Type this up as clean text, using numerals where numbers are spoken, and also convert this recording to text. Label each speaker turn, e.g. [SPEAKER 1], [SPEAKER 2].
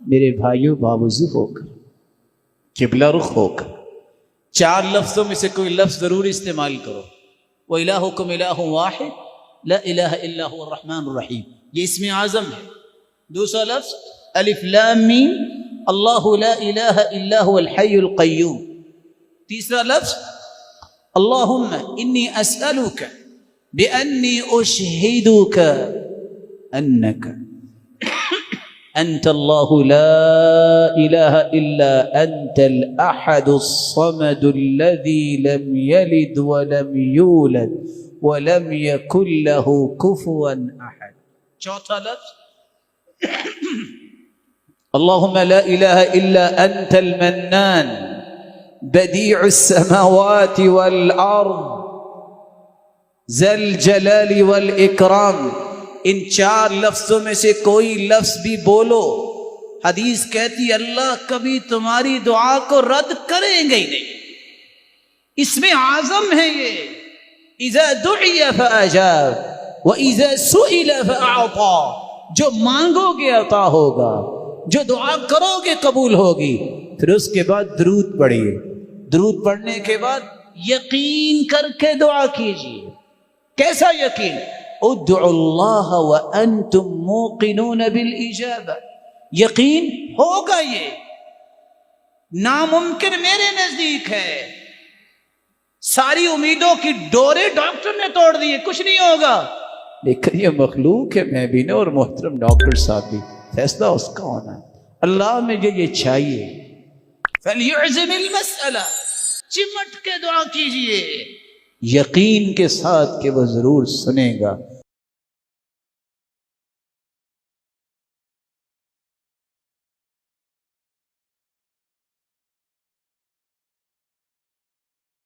[SPEAKER 1] میرے بھائیوں باوضو ہو کر، قبلہ رخ ہو کر، 4 لفظوں میں سے کوئی لفظ ضرور استعمال کرو۔ وَإِلَٰهُكُمْ إِلَٰهٌ وَاحِدٌ لَا إِلَٰهَ إِلَّا هُوَ الرَّحْمَٰنُ الرَّحِيمُ، یہ اسم اعظم ہے۔ دوسرا لفظ الف لام میم اللہ لا الہ الا هو الحی القیوم۔ تیسرا لفظ اللہم انی اسألک بأنی اشہدک انک انت اللہ لا الہ الا انت الاحد الصمد الذی لم یلد ولم یولد ولم یکن له کفوا احد۔ چوتھا لفظ اللهم لا إله إلا أنت المنان بديع السماوات والأرض ذا الجلال والإكرام۔ ان 4 لفظوں میں سے کوئی لفظ بھی بولو، حدیث کہتی اللہ کبھی تمہاری دعا کو رد کریں گے ہی نہیں۔ اس میں اعظم ہے یہ، اذا دعی فاجاب واذا سئل فاعطى، جو مانگو گے عطا ہوگا، جو دعا کرو گے قبول ہوگی۔ پھر اس کے بعد درود پڑھیے، درود پڑھنے کے بعد یقین کر کے دعا کیجیے۔ کیسا یقین؟ ادعوا اللہ وانتم موقنون بالاجابہ، یقین ہوگا، یہ ناممکن میرے نزدیک ہے۔ ساری امیدوں کی ڈورے ڈاکٹر نے توڑ دی، کچھ نہیں ہوگا، لیکن یہ مخلوق ہے، میں بھی نہ اور محترم ڈاکٹر صاحب بھی، فیصلہ اس کا ہونا ہے۔ اللہ میں یہ چاہیے، فَلْيُعْزِمِ الْمَسْأَلَةَ، چمٹ کے دعا کیجئے، یقین کے ساتھ کہ وہ ضرور سنے گا۔